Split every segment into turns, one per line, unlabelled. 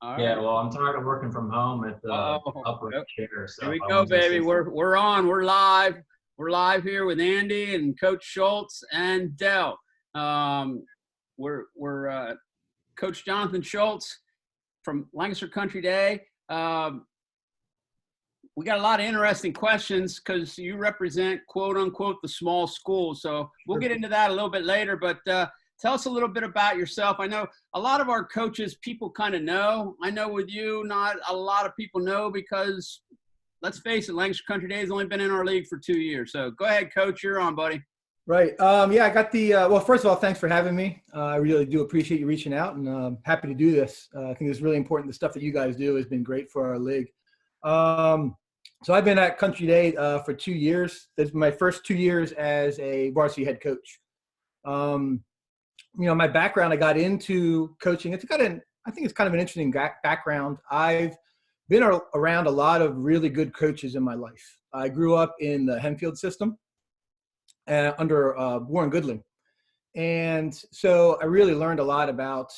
All
Yeah,
right.
well, I'm tired of working from home at the
Oh,
upper
yep.
chair, so
Here we
I
go,
wanted to
baby.
say something.
We're on. We're live. We're live here with Andy and Coach Shultz and Dell. We're Coach Jonathan Shultz from Lancaster Country Day. We got a lot of interesting questions because you represent, quote unquote, the small school. So we'll get into that a little bit later. But tell us a little bit about yourself. I know a lot of our coaches, people kind of know. I know with you, not a lot of people know because, let's face it, Lancaster Country Day has only been in our league for 2 years. So go ahead, Coach. You're on, buddy.
Right. Yeah, I got the well, first of all, thanks for having me. I really do appreciate you reaching out, and I'm happy to do this. I think it's really important. The stuff that you guys do has been great for our league. So I've been at Country Day for 2 years. This is my first 2 years as a varsity head coach. My background, I got into coaching. I think it's kind of an interesting background. I've been around a lot of really good coaches in my life. I grew up in the Henfield system under Warren Goodling. And so I really learned a lot about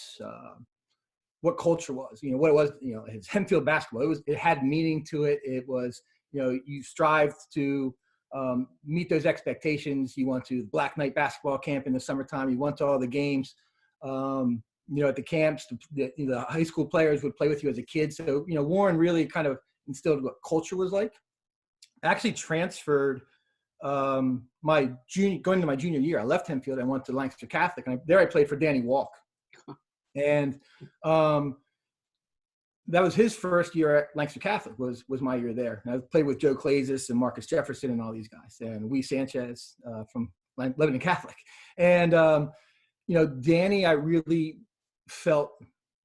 what culture was, what it was, it's Henfield basketball. It had meaning to it. It was, you strive to meet those expectations. You went to Black Knight basketball camp in the summertime. You went to all the games, at the camps. The high school players would play with you as a kid. So, Warren really kind of instilled what culture was like. I actually transferred going into my junior year. I left Henfield. I went to Lancaster Catholic, and there I played for Danny Walk. And that was his first year at Lancaster Catholic, was my year there. And I played with Joe Clazis and Marcus Jefferson and all these guys, and Wee Sanchez from Lebanon Catholic. And, Danny, I really felt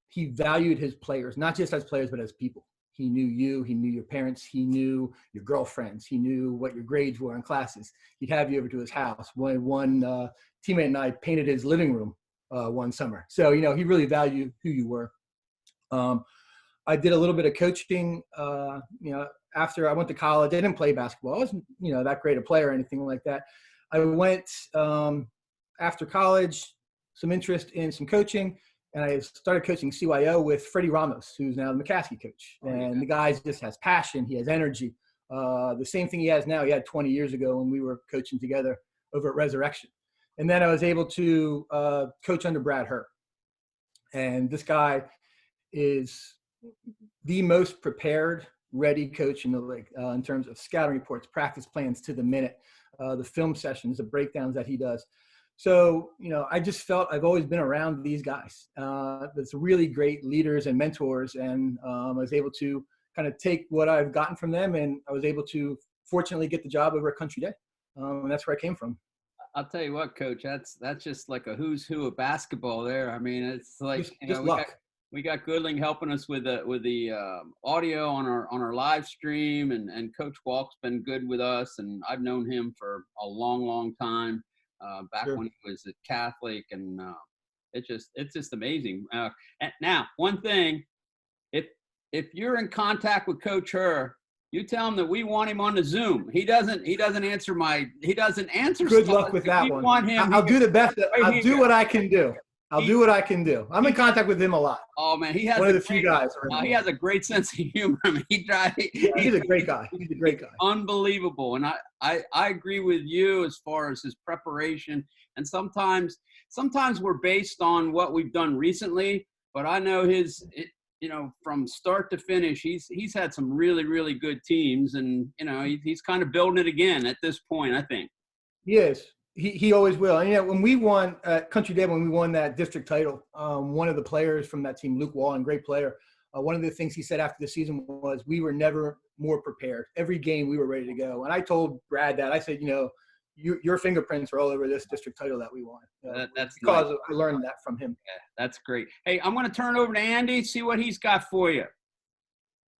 he valued his players, not just as players, but as people. He knew you, he knew your parents, he knew your girlfriends, he knew what your grades were in classes. He'd have you over to his house. One teammate and I painted his living room one summer. So, he really valued who you were. I did a little bit of coaching, after I went to college. I didn't play basketball. I wasn't, that great a player or anything like that. I went after college, some interest in some coaching, and I started coaching CYO with Freddie Ramos, who's now the McCaskey coach. And the guy just has passion. He has energy. The same thing he has now, he had 20 years ago when we were coaching together over at Resurrection. And then I was able to coach under Brad Herr. And this guy is the most prepared, ready coach in the league in terms of scouting reports, practice plans to the minute, the film sessions, the breakdowns that he does. So, I just felt I've always been around these guys. That's really great leaders and mentors. And I was able to kind of take what I've gotten from them, and I was able to fortunately get the job over at Country Day. And that's where I came from.
I'll tell you what, Coach, that's just like a who's who of basketball there. I mean, it's like,
just luck.
We got Goodling helping us with the audio on our live stream, and Coach Walk's been good with us, and I've known him for a long time, back
Sure.
when he was at Catholic, and it's just amazing. And now, one thing, if you're in contact with Coach Herr, you tell him that we want him on the Zoom. He doesn't answer.
Good luck with that one.
Want him,
I'll do the best. I'll do what I can do. I'm in contact with him a lot.
Oh man, he has
one of the few guys.
He has a great sense of humor. I mean,
he's a great guy. He's a great guy.
Unbelievable. And I agree with you as far as his preparation. And sometimes we're based on what we've done recently, but I know from start to finish, he's had some really, really good teams, and he's kind of building it again at this point, I think.
Yes. He always will. And when we won at Country Day, when we won that district title, one of the players from that team, Luke Wallen, great player, one of the things he said after the season was, we were never more prepared. Every game we were ready to go. And I told Brad that. I said, your fingerprints are all over this district title that we won.
That's
because
nice.
I learned that from him.
Yeah, that's great. Hey, I'm going to turn it over to Andy, see what he's got for you.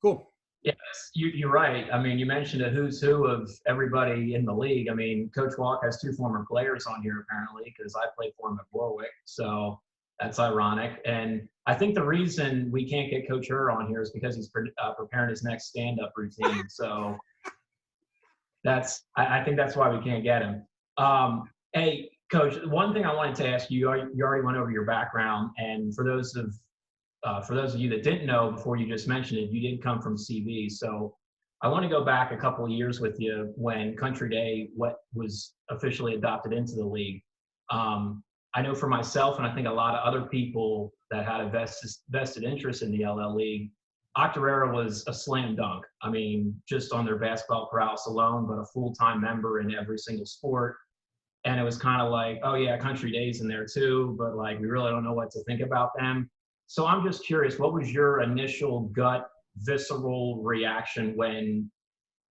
Cool.
Yes, you're right. I mean, you mentioned a who's who of everybody in the league. I mean, Coach Walk has 2 former players on here apparently, because I played for him at Warwick. So that's ironic. And I think the reason we can't get Coach Herr on here is because he's preparing his next stand-up routine. So I think that's why we can't get him. Hey, Coach, one thing I wanted to ask you, you already went over your background. And for those of for those of you that didn't know before you just mentioned it, you did come from CV. So I want to go back a couple of years with you when Country Day was officially adopted into the league. I know for myself, and I think a lot of other people that had a vested interest in the LL League, Octorara was a slam dunk. I mean, just on their basketball prowess alone, but a full-time member in every single sport. And it was kind of like, oh yeah, Country Day's in there too, but like we really don't know what to think about them. So I'm just curious, what was your initial gut, visceral reaction when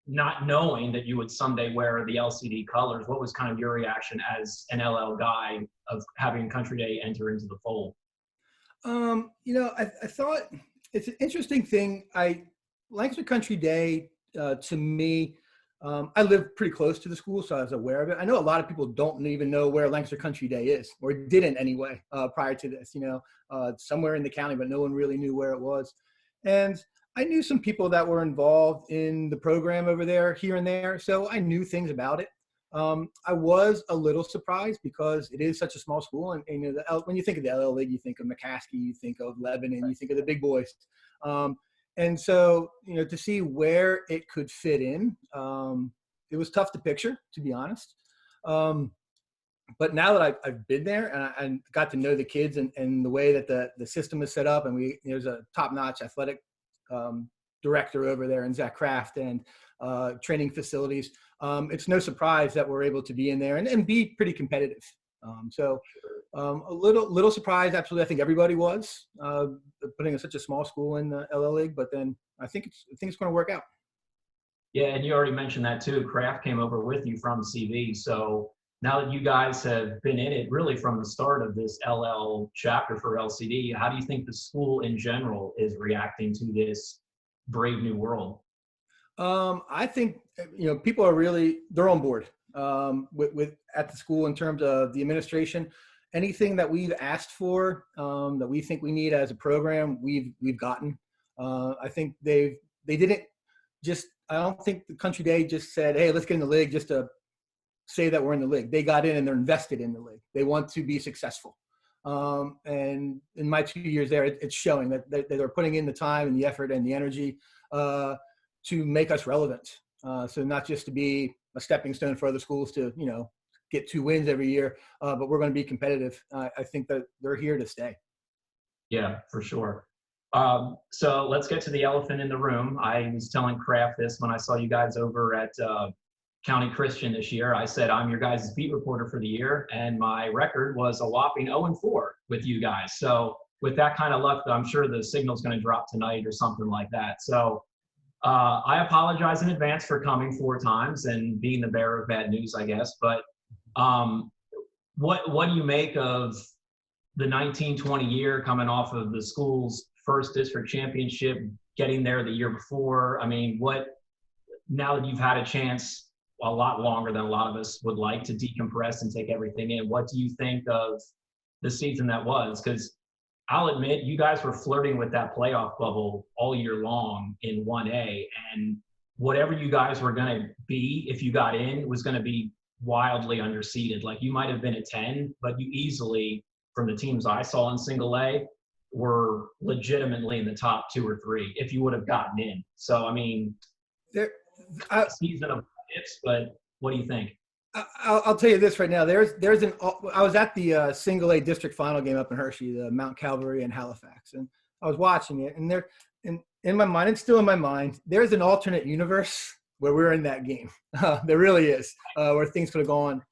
not knowing that you would someday wear the LCD colors? What was kind of your reaction as an LL guy of having Country Day enter into the fold?
I thought it's an interesting thing. Lancaster Country Day, to me, I live pretty close to the school, so I was aware of it. I know a lot of people don't even know where Lancaster Country Day is, or didn't anyway, prior to this, somewhere in the county, but no one really knew where it was. And I knew some people that were involved in the program over there, here and there, so I knew things about it. I was a little surprised because it is such a small school, and when you think of the LL League, you think of McCaskey, you think of Lebanon, you think of the big boys. And so, to see where it could fit in, it was tough to picture, to be honest. But now that I've been there and I got to know the kids and the way that the system is set up, and there's a top-notch athletic director over there in Zach Kraft, and training facilities, it's no surprise that we're able to be in there and be pretty competitive. A little surprised, absolutely. I think everybody was putting in such a small school in the LL League, but then I think it's going to work out.
Yeah, and you already mentioned that too. Kraft came over with you from CV. So now that you guys have been in it really from the start of this LL chapter for LCD, how do you think the school in general is reacting to this brave new world?
I think people are they're on board with at the school in terms of the administration. Anything that we've asked for, that we think we need as a program, we've gotten. I think they didn't just. I don't think the Country Day just said, "Hey, let's get in the league," just to say that we're in the league. They got in and they're invested in the league. They want to be successful. And in my 2 years there, it's showing that they're putting in the time and the effort and the energy to make us relevant. So not just to be a stepping stone for other schools to, get 2 wins every year, but we're going to be competitive. I think that they're here to stay.
Yeah, for sure. So let's get to the elephant in the room. I was telling Kraft this when I saw you guys over at County Christian this year. I said, I'm your guys' beat reporter for the year, and my record was a whopping 0-4 with you guys. So with that kind of luck, I'm sure the signal's going to drop tonight or something like that. So I apologize in advance for coming 4 times and being the bearer of bad news, I guess. But what do you make of the 19-20 year coming off of the school's first district championship, getting there the year before? I mean, now that you've had a chance a lot longer than a lot of us would like to decompress and take everything in, what do you think of the season that was? Because I'll admit, you guys were flirting with that playoff bubble all year long in 1A, and whatever you guys were going to be if you got in was going to be wildly underseeded. Like, you might have been a 10, but you easily, from the teams I saw in single A, were legitimately in the top 2 or 3 if you would have gotten in. So, I mean, season of ifs, but what do you think?
I'll tell you this right now. I was at the single A district final game up in Hershey, the Mount Calvary and Halifax, and I was watching it. And in my mind, it's still in my mind, there's an alternate universe where we're in that game. There really is, where things could have gone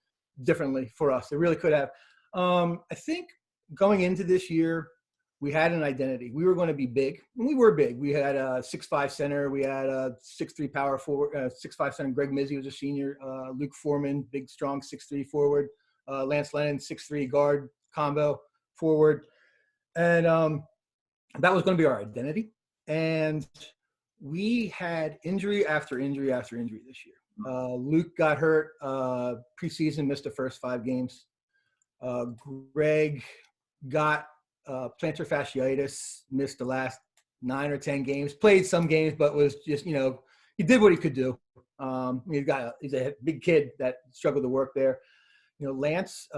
differently for us. It really could have. I think going into this year, we had an identity. We were going to be big, and we were big. We had a 6'5" center. We had a 6'3" power forward, 6'5" center. Greg Mizzi was a senior. Luke Foreman, big, strong 6'3" forward. Lance Lennon, 6'3" guard combo forward. And that was going to be our identity. And we had injury after injury after injury this year. Luke got hurt preseason, missed the first 5 games. Greg got plantar fasciitis, missed the last 9 or 10 games, played some games, but was just, he did what he could do. He's a big kid that struggled to work there. Lance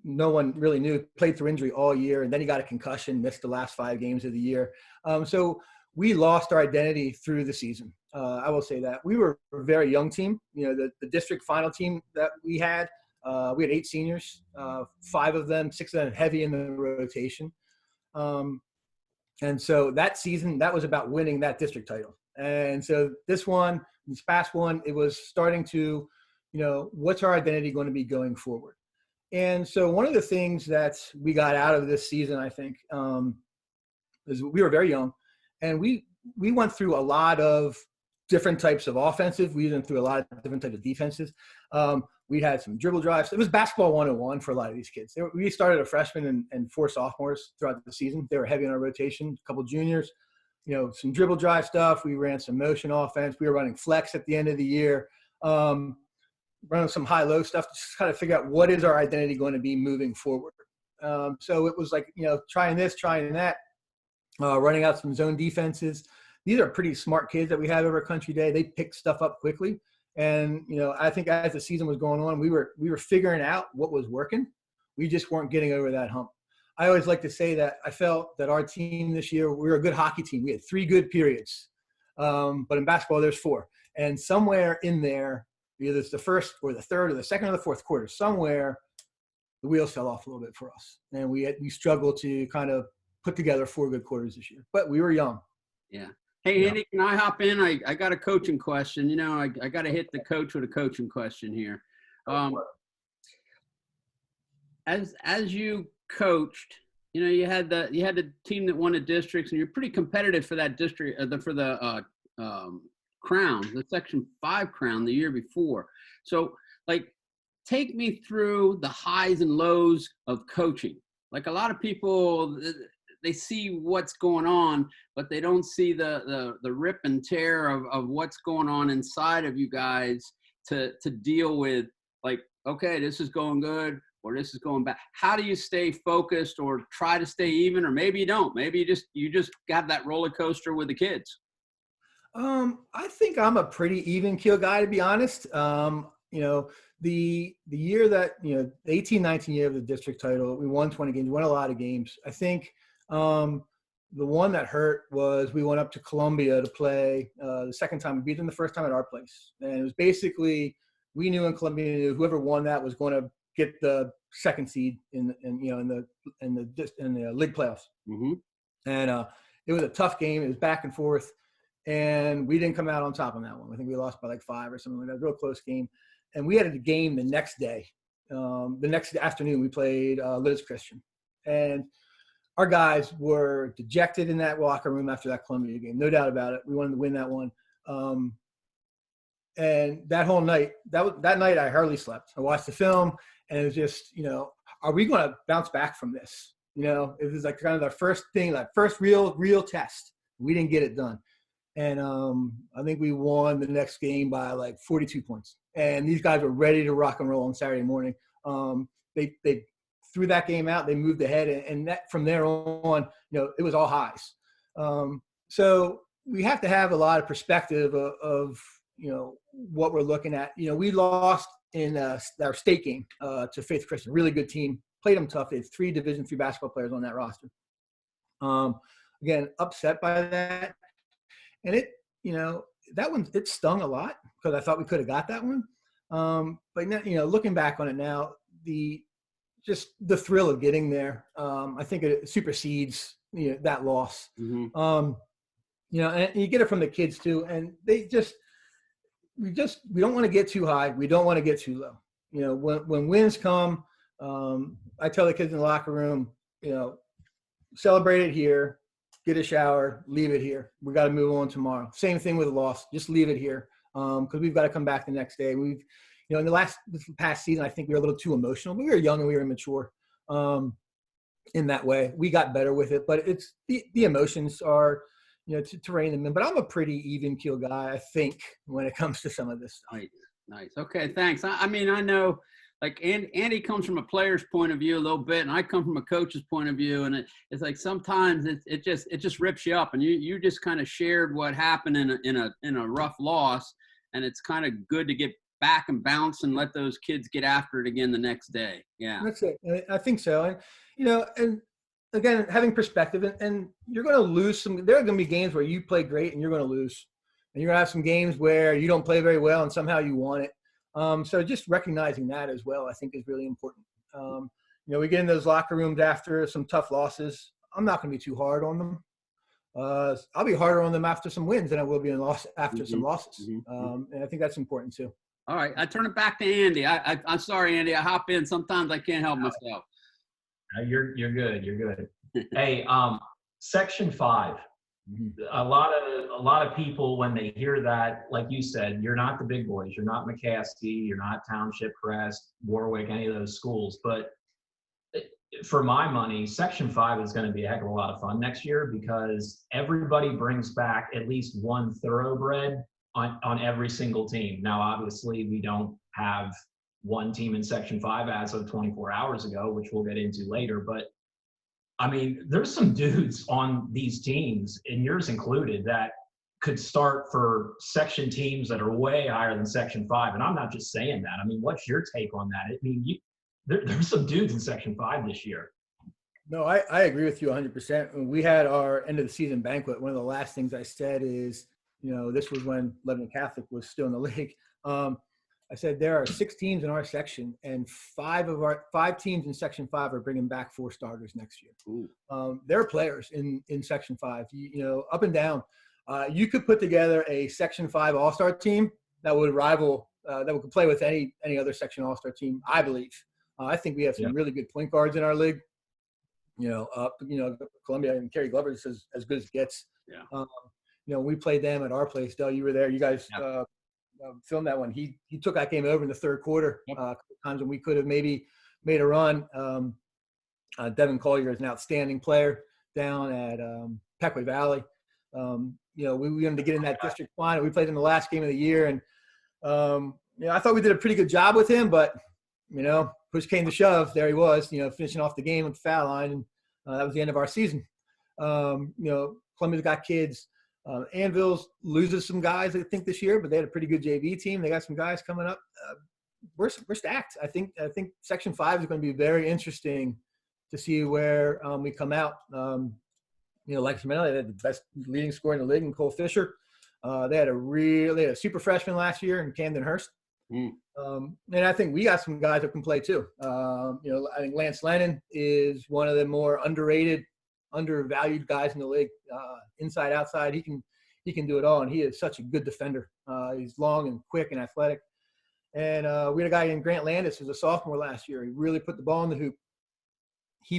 no one really knew, played through injury all year, and then he got a concussion, missed the last 5 games of the year. So we lost our identity through the season. I will say that. We were a very young team. The district final team that we had 8 seniors, 5 of them, 6 of them heavy in the rotation. And so that season, that was about winning that district title. And so this past one, it was starting to, what's our identity going to be going forward? And so one of the things that we got out of this season, I think, is we were very young, and we went through a lot of different types of offensive. We went through a lot of different types of defenses. We had some dribble drives. It was basketball 101 for a lot of these kids. We started a freshman and 4 sophomores throughout the season. They were heavy in our rotation, a couple juniors, some dribble drive stuff. We ran some motion offense. We were running flex at the end of the year, running some high-low stuff to just kind of figure out what is our identity going to be moving forward. So it was like, trying this, trying that, running out some zone defenses. These are pretty smart kids that we had over Country Day. They picked stuff up quickly. And, I think as the season was going on, we were figuring out what was working. We just weren't getting over that hump. I always like to say that I felt that our team this year, we were a good hockey team. We had 3 good periods. But in basketball, there's 4. And somewhere in there, either it's the first or the third or the second or the fourth quarter, somewhere the wheels fell off a little bit for us. And we struggled to kind of put together 4 good quarters this year. But we were young.
Yeah. Hey, Andy, can I hop in? I got a coaching question. I got to hit the coach with a coaching question here. As you coached, you had the team that won the districts, and you're pretty competitive for that district, for the crown, the Section 5 crown the year before. So, take me through the highs and lows of coaching. Like, a lot of people, they see what's going on, but they don't see the rip and tear of what's going on inside of you guys to deal with, okay, this is going good or this is going bad. How do you stay focused or try to stay even, or maybe you don't? Maybe you just got that roller coaster with the kids.
I think I'm a pretty even keel guy, to be honest. The year that, the 18-19 year of the district title, we won 20 games, won a lot of games. I think the one that hurt was we went up to Columbia to play the second time. We beat them the first time at our place. And it was basically, we knew in Columbia, whoever won that was going to get the second seed in the league playoffs. Mm-hmm. And it was a tough game. It was back and forth. And we didn't come out on top on that one. I think we lost by 5 or something like that. It was a real close game. And we had a game the next day. The next afternoon, we played Liz Christian. And our guys were dejected in that locker room after that Columbia game. No doubt about it. We wanted to win that one. And that whole night, that night I hardly slept. I watched the film, and it was just, are we going to bounce back from this? It was like kind of the first thing, like first real test. We didn't get it done. And I think we won the next game by 42 points. And these guys were ready to rock and roll on Saturday morning. They threw that game out. They moved ahead, and that from there on, it was all highs. So we have to have a lot of perspective of what we're looking at. We lost in our state game to Faith Christian, really good team. Played them tough. They had 3 Division III basketball players on that roster. Again, upset by that. And that one, it stung a lot because I thought we could have got that one. But now, looking back on it now, the thrill of getting there, I think it supersedes, that loss. Mm-hmm. And you get it from the kids too. And we don't want to get too high. We don't want to get too low. When wins come, I tell the kids in the locker room, celebrate it here. Get a shower, leave it here. We got to move on tomorrow. Same thing with a loss. Just leave it here because we've got to come back the next day. We've, in this past season, I think we were a little too emotional. We were young and we were immature in that way. We got better with it, but it's the emotions are, to rein them in. But I'm a pretty even keel guy, I think, when it comes to some of this stuff.
Nice. Okay, thanks. I mean, I know. Andy comes from a player's point of view a little bit, and I come from a coach's point of view, and it's like sometimes it just rips you up, and you just kind of shared what happened in a rough loss, and it's kind of good to get back and bounce and let those kids get after it again the next day. Yeah.
That's it. I think so. And, and again, having perspective, and you're going to lose there are going to be games where you play great and you're going to lose. And you're going to have some games where you don't play very well and somehow you won it. So just recognizing that as well, I think is really important. We get in those locker rooms after some tough losses. I'm not going to be too hard on them. I'll be harder on them after some wins than I will be after some losses. And I think that's important too.
All right. I turn it back to Andy. I'm sorry, Andy. I hop in. Sometimes I can't help myself.
You're good. You're good. Hey, Section 5. A lot of people, when they hear that, like you said, you're not the big boys. You're not McCaskey. You're not Township, Crest, Warwick, any of those schools. But for my money, Section 5 is going to be a heck of a lot of fun next year because everybody brings back at least one thoroughbred on every single team. Now, obviously, we don't have one team in Section 5 as of 24 hours ago, which we'll get into later. But I mean, there's some dudes on these teams, and yours included, that could start for section teams that are way higher than Section 5. And I'm not just saying that. I mean, what's your take on that? I mean, there's some dudes in Section 5 this year.
No, I agree with you 100%. When we had our end of the season banquet, one of the last things I said is, this was when Lebanon Catholic was still in the league. I said there are 6 teams in our section, and 5 teams in Section 5 are bringing back 4 starters next year. There are players in Section 5, up and down. You could put together a Section 5 All-Star team that would rival, that would play with any other Section All-Star team, I believe. I think we have some really good point guards in our league. Columbia and Kerry Glover is as good as it gets.
Yeah.
We played them at our place. Dell, you were there. You guys filmed that one. He took that game over in the third quarter. A couple times when we could have maybe made a run. Devin Collier is an outstanding player down at Pequot Valley. We wanted to get in that district final. We played in the last game of the year, and I thought we did a pretty good job with him, but push came to shove. There he was, finishing off the game with the foul line, and that was the end of our season. Columbia's got kids. Anvil's loses some guys, I think, this year, but they had a pretty good JV team. They got some guys coming up. We're stacked. I think Section 5 is going to be very interesting to see where we come out. Lancaster, they had the best leading scorer in the league in Cole Fisher. They had a super freshman last year in Camden Hurst. And I think we got some guys that can play too. I think Lance Lennon is one of the more underrated, undervalued guys in the league. Inside, outside, he can do it all, and he is such a good defender. He's long and quick and athletic. And we had a guy named Grant Landis, who was a sophomore last year. He really put the ball in the hoop. He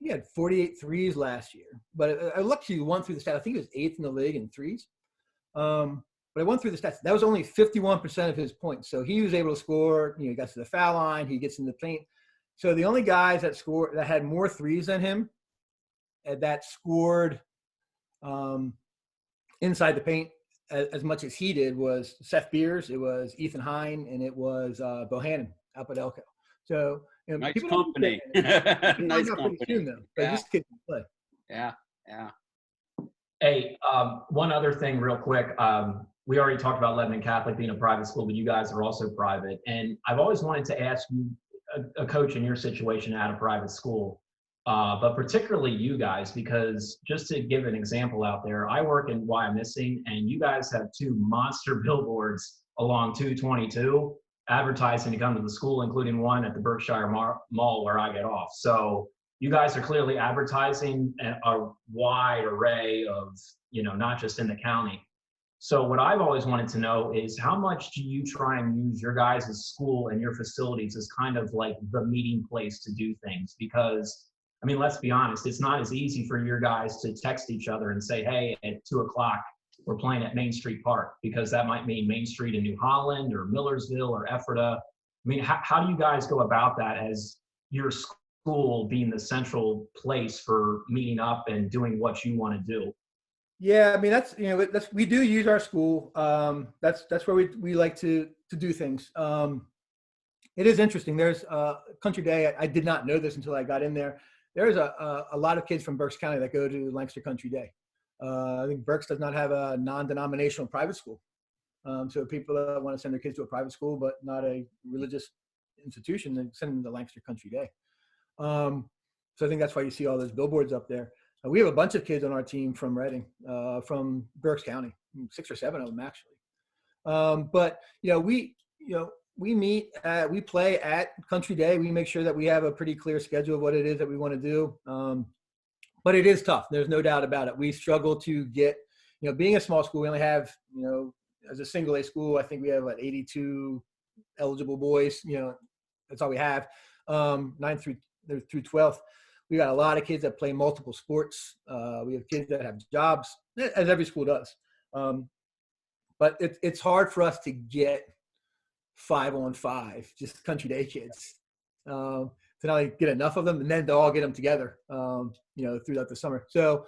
had 48 threes last year, but I looked, he won through the stats. I think he was 8th in the league in threes. But I went through the stats. That was only 51% of his points. So he was able to score. He got to the foul line. He gets in the paint. So the only guys that had more threes than him, that scored inside the paint as much as he did, was Seth Beers, it was Ethan Hine, and it was Bohannon up at Elko. So
nice company. Nice company.
Soon, though, but this kid can play.
Yeah.
Hey, one other thing real quick. We already talked about Lebanon Catholic being a private school, but you guys are also private. And I've always wanted to ask you, a coach in your situation at a private school, but particularly you guys, because just to give an example out there, I work in Wyomissing, and you guys have 2 monster billboards along 222 advertising to come to the school, including one at the Berkshire Mall where I get off. So you guys are clearly advertising a wide array of, not just in the county. So what I've always wanted to know is, how much do you try and use your guys' school and your facilities as kind of like the meeting place to do things? Because, I mean, let's be honest, it's not as easy for your guys to text each other and say, hey, at 2 o'clock, we're playing at Main Street Park, because that might mean Main Street in New Holland or Millersville or Ephrata. I mean, how do you guys go about that as your school being the central place for meeting up and doing what you want to do?
Yeah, I mean, that's we do use our school. That's where we like to do things. It is interesting. There's Country Day. I did not know this until I got in there. There's a lot of kids from Berks County that go to Lancaster Country Day. I think Berks does not have a non-denominational private school. So people that want to send their kids to a private school, but not a religious institution, then send them to Lancaster Country Day. So I think that's why you see all those billboards up there. We have a bunch of kids on our team from Reading, from Berks County, 6 or 7 of them actually. But we play at Country Day. We make sure that we have a pretty clear schedule of what it is that we want to do. But it is tough. There's no doubt about it. We struggle to get, being a small school, we only have, as a single A school, I think we have 82 eligible boys. That's all we have. 9th through 12th. We got a lot of kids that play multiple sports. We have kids that have jobs, as every school does. But it's hard for us to get 5-on-5, just Country Day kids, to not only get enough of them and then to all get them together, throughout the summer. So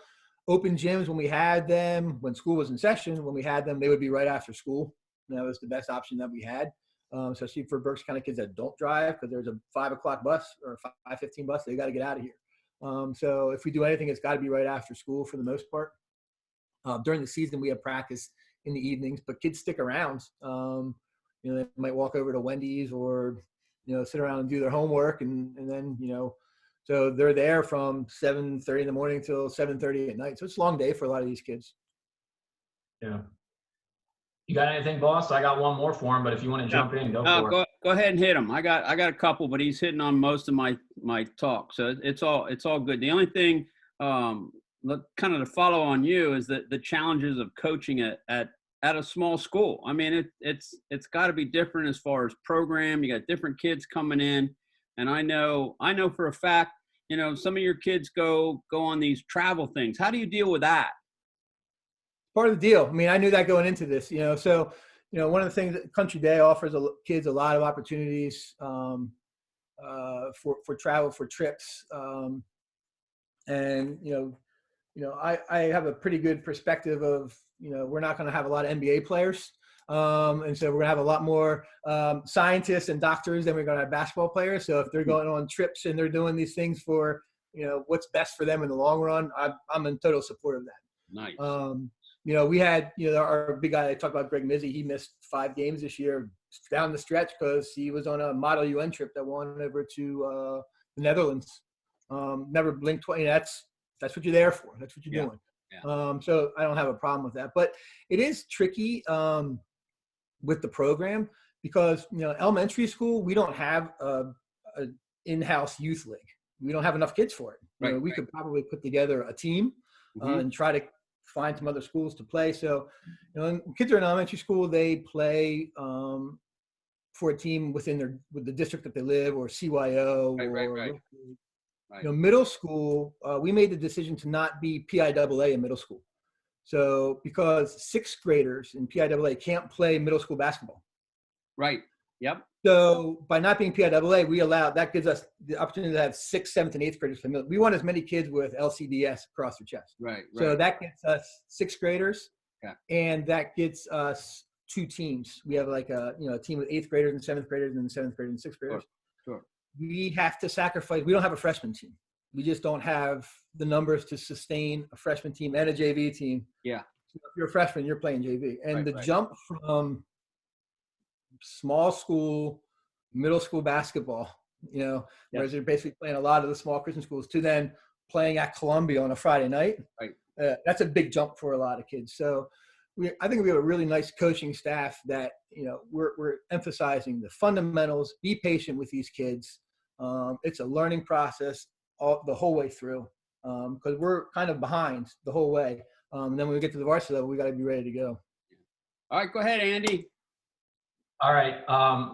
open gyms, when we had them, when school was in session, when we had them, they would be right after school. And that was the best option that we had, especially for Berks County kids that don't drive, because there's a 5 o'clock bus or a 5:15 bus. They got to get out of here. So if we do anything, it's got to be right after school for the most part. During the season, we have practice in the evenings, but kids stick around. They might walk over to Wendy's or, sit around and do their homework. And then, so they're there from 7:30 in the morning till 7:30 at night. So it's a long day for a lot of these kids.
Yeah. You got anything, boss? I got one more for him, but if you want to jump in, go for it.
Go ahead and hit him. I got a couple, but he's hitting on most of my talk. So it's all good. The only thing, kind of to follow on you, is that the challenges of coaching at a small school. I mean, it's got to be different as far as program. You got different kids coming in, and I know for a fact, some of your kids go on these travel things. How do you deal with that?
Part of the deal. I mean, I knew that going into this, so, one of the things that Country Day offers kids a lot of opportunities for travel, for trips. And, I have a pretty good perspective of, we're not going to have a lot of NBA players. And so we're going to have a lot more scientists and doctors than we're going to have basketball players. So if they're going on trips and they're doing these things for, what's best for them in the long run, I'm in total support of that.
Nice.
We had, our big guy I talked about, Greg Mizzi, he missed 5 games this year down the stretch because he was on a Model UN trip that went over to the Netherlands. Never blinked twice. That's what you're there for. That's what you're doing. Yeah. So I don't have a problem with that. But it is tricky with the program because, elementary school, we don't have an in-house youth league. We don't have enough kids for it. We could probably put together a team and try to find some other schools to play. So, when kids are in elementary school, they play for a team with the district that they live, or CYO.
Right.
Middle school, we made the decision to not be PIAA in middle school. So because 6th graders in PIAA can't play middle school basketball.
Right. Yep.
So by not being PIAA, that gives us the opportunity to have 6th, 7th, and 8th graders play middle. We want as many kids with LCDS across their chest.
Right.
So that gets us 6th graders,
yeah,
and that gets us 2 teams. We have like a team with 8th graders and 7th graders, and then 7th graders and 6th graders.
Sure.
We have to sacrifice. We don't have a freshman team. We just don't have the numbers to sustain a freshman team and a JV team.
Yeah.
So if you're a freshman, you're playing JV. And the jump from small school, middle school basketball, whereas they're basically playing a lot of the small Christian schools, to then playing at Columbia on a Friday night.
Right.
That's a big jump for a lot of kids. So I think we have a really nice coaching staff that, we're emphasizing the fundamentals, be patient with these kids. It's a learning process the whole way through, because we're kind of behind the whole way. And then when we get to the varsity level, we got to be ready to go.
All right, go ahead, Andy.
All right.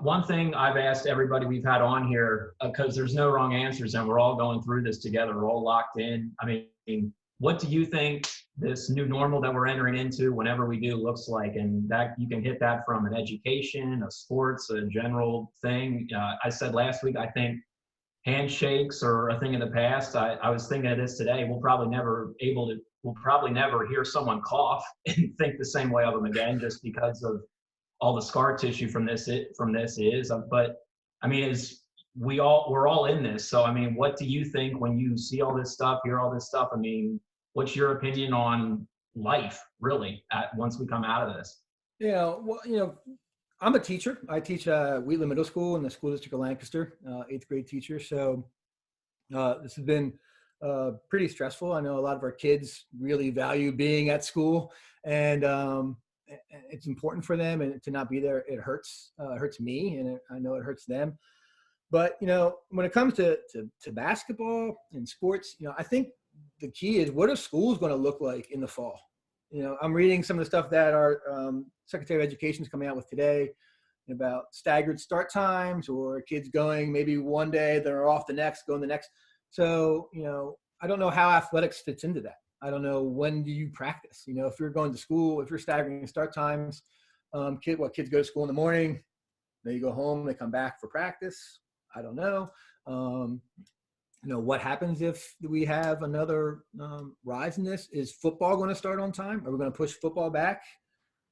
One thing I've asked everybody we've had on here, because there's no wrong answers and we're all going through this together. We're all locked in. I mean, what do you think this new normal that we're entering into, whenever we do, looks like? And that you can hit that from an education, a sports, a general thing. I said last week, I think handshakes are a thing in the past. I was thinking of this today. We'll probably never hear someone cough and think the same way of them again, just because of all the scar tissue from this is. But I mean, we're all in this. So I mean, what do you think when you see all this stuff, hear all this stuff? I mean, what's your opinion on life, really, once we come out of this?
Well, I'm a teacher. I teach Wheatland Middle School in the school district of Lancaster, 8th grade teacher. So this has been pretty stressful. I know a lot of our kids really value being at school, and it's important for them. And to not be there, it hurts. It hurts me, and I know it hurts them. But when it comes to basketball and sports, I think the key is, what are schools going to look like in the fall? I'm reading some of the stuff that our Secretary of Education is coming out with today about staggered start times, or kids going maybe one day, they're off the next, going the next. So, I don't know how athletics fits into that. I don't know, when do you practice? If you're going to school, if you're staggering start times, kids go to school in the morning, they go home, they come back for practice. I don't know. What happens if we have another rise in this? Is football going to start on time? Are we going to push football back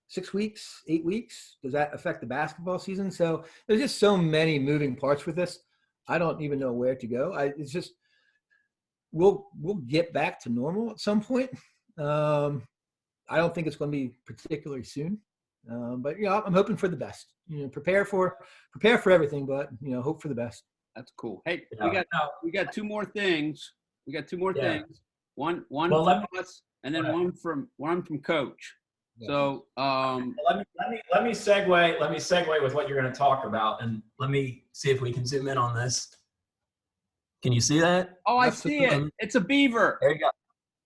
6 weeks, 8 weeks? Does that affect the basketball season? So there's just so many moving parts with this. I don't even know where to go. It's just, we'll get back to normal at some point. I don't think it's going to be particularly soon, but I'm hoping for the best. Prepare for everything, but hope for the best.
That's cool. Hey, we got two more things. Things. One
Well,
from us, and then one from Coach.
Yeah.
So
let me segue with what you're going to talk about, and let me see if we can zoom in on this. Can you see that?
Oh, I see it. It's a beaver.
There you go.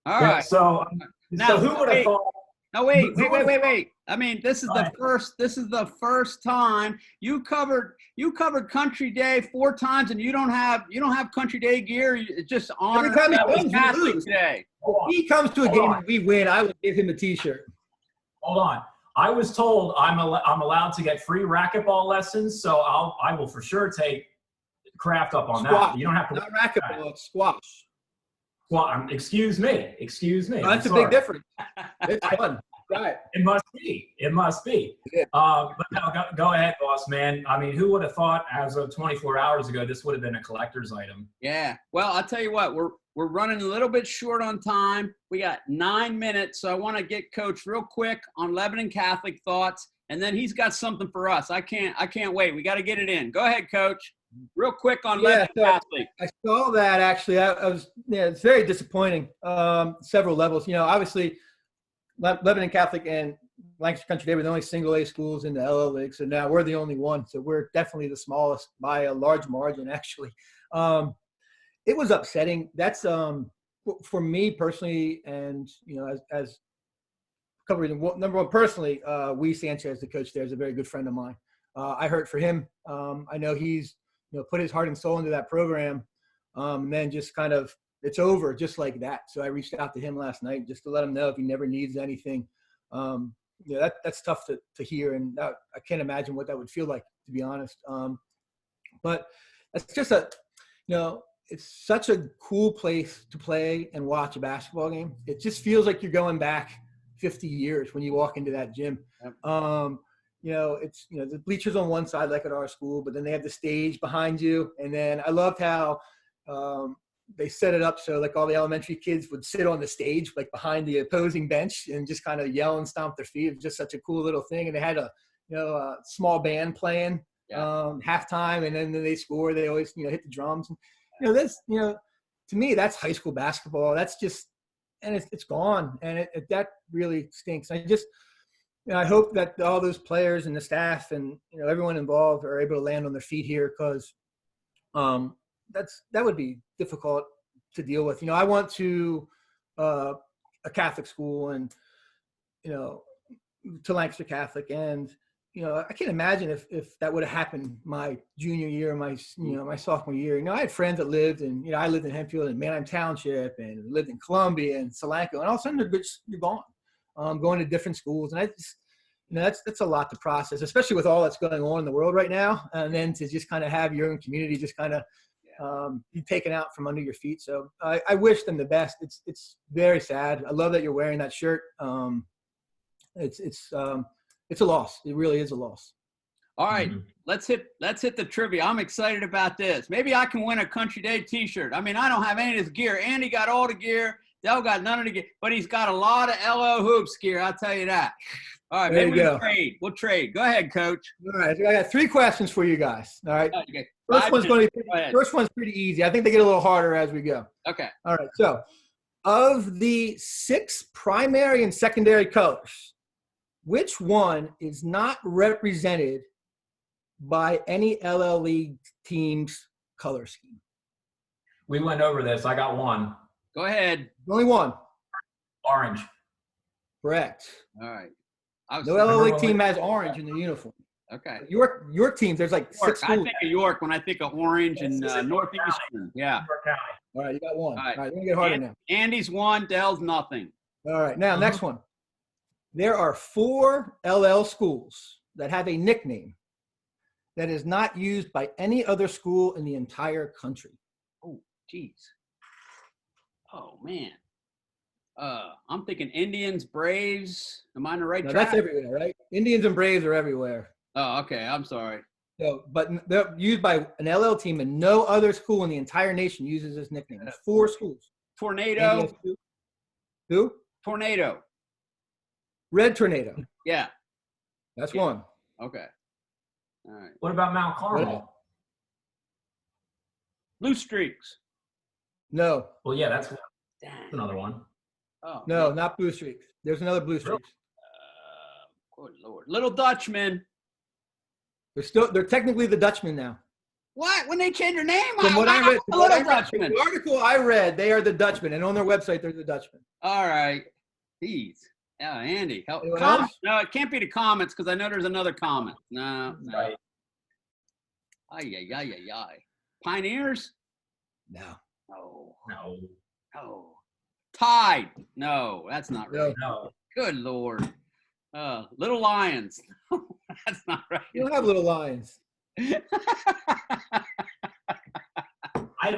All
Yeah,
right.
so who would have thought?
No, wait. I mean, this is the first time you covered Country Day 4 times, and you don't have Country Day gear. It's just honor Catholic Day.
If he comes to a game and we win, I will give him a T-shirt.
Hold on. I was told I'm allowed to get free racquetball lessons, so I will for sure take Kraft up on
Squash.
that. You don't have to.
Not racquetball, it's squash.
Well, excuse me.
No, that's a big difference. It's fun. Right.
It must be.
Yeah.
But no, go ahead, boss man. I mean, who would have thought as of 24 hours ago this would have been a collector's item?
Yeah. Well, I'll tell you what, we're running a little bit short on time. We got 9 minutes, so I want to get Coach real quick on Lebanon Catholic thoughts, and then he's got something for us. I can't wait. We got to get it in. Go ahead, Coach. Real quick on Lebanon Catholic.
I saw that actually. It's very disappointing. Several levels. Obviously, Lebanon Catholic and Lancaster Country Day were the only single A schools in the LL League. So now we're the only one. So we're definitely the smallest by a large margin, actually. It was upsetting. That's for me personally, and as covering number one personally, Sanchez, the coach there, is a very good friend of mine. I heard for him. I know he's put his heart and soul into that program, and then just kind of it's over just like that. So I reached out to him last night just to let him know if he never needs anything. That's tough to hear, and I can't imagine what that would feel like, to be honest. But it's just it's such a cool place to play and watch a basketball game. It just feels like you're going back 50 years when you walk into that gym. Yep. It's the bleachers on one side like at our school, but then they have the stage behind you. And then I loved how they set it up so like all the elementary kids would sit on the stage like behind the opposing bench and just kind of yell and stomp their feet. It was just such a cool little thing. And they had a small band playing halftime, and then they score. They always hit the drums. To me, that's high school basketball. That's just, and it's gone, and that really stinks. I hope that all those players and the staff and everyone involved are able to land on their feet here, because that would be difficult to deal with. I went to a Catholic school and to Lancaster Catholic, and I can't imagine if that would have happened my junior year, my sophomore year. I had friends that lived in, I lived in Hempfield and Manheim Township, and lived in Columbia and Solanco, and all of a sudden you're gone, going to different schools. And I just, that's a lot to process, especially with all that's going on in the world right now. And then to just kind of have your own community just kind of be taken out from under your feet. So I wish them the best. It's very sad. I love that you're wearing that shirt. It's a loss. It really is a loss.
All right, let's hit the trivia. I'm excited about this. Maybe I can win a Country Day T-shirt. I mean, I don't have any of this gear. Andy got all the gear. Dell got none of the gear, but he's got a lot of LO Hoops gear. I'll tell you that. All right,
There
maybe
you
we'll
go.
trade. We'll trade. Go ahead, Coach.
All right, so I got 3 questions for you guys. All right.
Okay.
First one's going to be
Go ahead.
first one's pretty easy. I think they get a little harder as we go.
Okay.
All right. So, of the 6 primary and secondary colors, which one is not represented by any LL League team's color scheme?
We went over this. I got one.
Go ahead.
Only one.
Orange.
Correct.
All right. I was
No LL League team has orange in the uniform.
okay.
Your teams, there's like
York.
6
I
schools.
think of York when I think of orange and Northeastern. Yeah.
York County.
All right, you got one.
All right.
All right, let me get harder now.
Andy's 1, Dell's nothing.
All right, now next one. There are 4 LL schools that have a nickname that is not used by any other school in the entire country.
Oh, geez. Oh, man. I'm thinking Indians, Braves. Am I on the right
Now,
track?
that's everywhere, right? Indians and Braves are everywhere.
Oh, okay. I'm sorry.
So, but they're used by an LL team, and no other school in the entire nation uses this nickname. There's 4 schools.
Tornado.
Indy has 2. Who?
Tornado.
Red Tornado.
Yeah.
That's
Yeah.
one.
Okay. All right.
What about Mount Carmel?
Blue Streaks.
No,
Well, yeah, that's
Damn.
another one.
Oh,
no,
man.
not Blue Streaks. There's another Blue Streaks.
Good Lord. Little Dutchman.
They're technically the Dutchmen now.
What? When they change their name?
From what I read,
The Little Dutchman.
the article I read, they are the Dutchmen, and on their website, they're the Dutchmen.
All right. Jeez. Yeah, Andy. Help.
Anyone
Comments?
else?
No, it can't be the comments because I know there's another comment. No.
Right.
Ay. Pioneers?
No.
No.
No.
No. Tide? No, that's not right.
No.
Good Lord. Little Lions? That's not right.
You don't have little lions.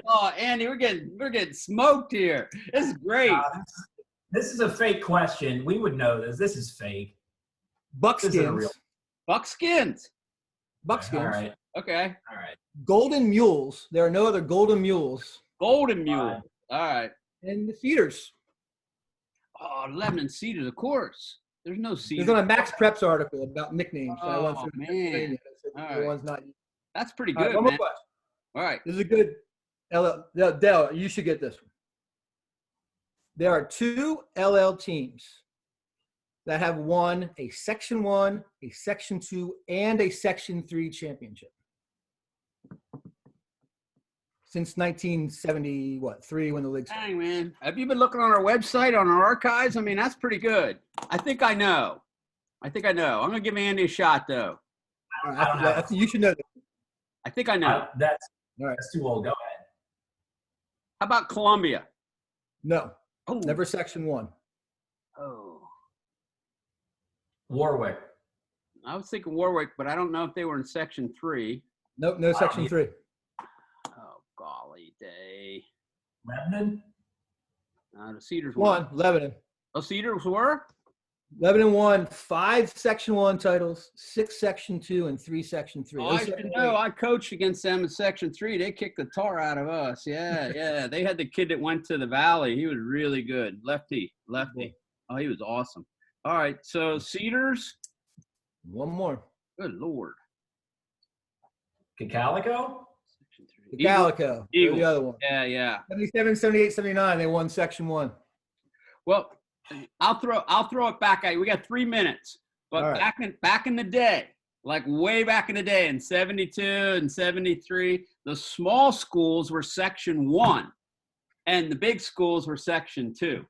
Oh, Andy, we're getting smoked here. This is great.
This is a fake question. We would know this. This is fake. This isn't
Buckskins.
real.
Buckskins.
Buckskins.
All right.
Okay.
All right.
Golden Mules. There are no other Golden Mules.
Golden Mule. All right.
And the Cedars.
Oh, Lebanon Cedars, of course. There's no Cedars.
There's on a Max Preps article about nicknames. So I went
Oh,
through
man.
Pennsylvania.
All
The
right.
one's not.
That's pretty
All right,
good,
one more
man.
question.
All right.
This is a good. Dell, you should get this one. There are 2 LL teams that have won a Section 1, a Section 2, and a Section 3 championship since 1973 when the league started.
Dang, man. Have you been looking on our website, on our archives? I mean, that's pretty good. I think I know. I'm going to give Andy a shot, though.
I don't have.
You should know that.
I think I know.
That's
All right.
that's too old. Go ahead.
How about Columbia?
No,
Oh.
never Section 1.
Oh.
Warwick.
I was thinking Warwick, but I don't know if they were in Section 3.
Nope, no Section 3.
Oh, golly day.
Lebanon.
The Cedars won.
1, Lebanon.
Oh, Cedars were?
Lebanon won 5 Section 1 titles, 6 Section 2, and 3 Section 3.
Oh, I should know. I coached against them in Section 3. They kicked the tar out of us. Yeah. They had the kid that went to the Valley. He was really good. Lefty. Oh, he was awesome. All right. So Cedars.
One more.
Good Lord.
Calico.
Section 3.
Calico.
Eagles.
The other one.
Yeah.
77, 78, 79, they won Section 1.
Well, I'll throw it back at you. We got 3 minutes. But
All right.
back in the day, like way back in the day in 72 and 73, the small schools were Section 1 and the big schools were Section 2.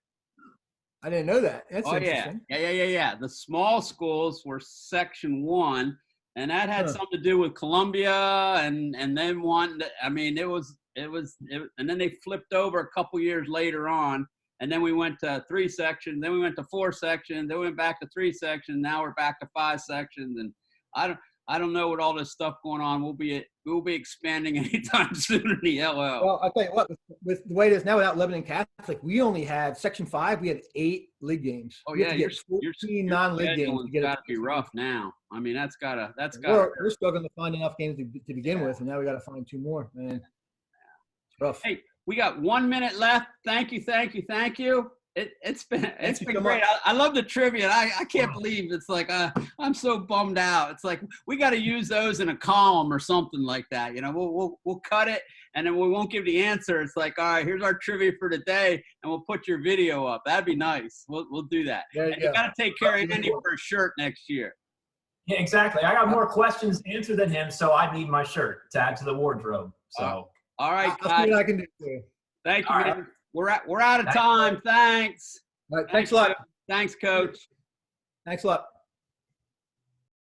I didn't know that. That's
Oh,
interesting.
yeah. The small schools were Section 1, and that had something to do with Columbia and then one. I mean, it was, and then they flipped over a couple years later on, and then we went to 3 sections, then we went to 4 sections, then we went back to 3 sections. Now we're back to 5 sections, and I don't know what all this stuff going on. We'll be expanding anytime soon in the LL.
Well, I'll tell you what, with the way it is now without Lebanon Catholic, we only had Section 5, we had 8 league games.
Oh
We had
yeah,
to get 14 non-league games to get
got
it.
to be rough now. I mean, that's gotta.
We're struggling to find enough games to begin with, and now we got to find 2 more, man. It's rough.
Hey, we got 1 minute left. Thank you. It's been
so
great.
much.
I love the trivia. I can't believe it's like I'm so bummed out. It's like we got to use those in a column or something like that. You know, we'll cut it and then we won't give the answer. It's like, all right, here's our trivia for today, and we'll put your video up. That'd be nice. We'll do that.
There
You got to take care of Andy for a shirt next year.
Yeah, exactly. I got more questions to answer than him, so I need my shirt to add to the wardrobe. So,
all right,
I'll see what I can do too.
thank you,
All
man.
right.
We're out of time. Thanks.
All right, thanks a lot.
Thanks, Coach.
Thanks a lot.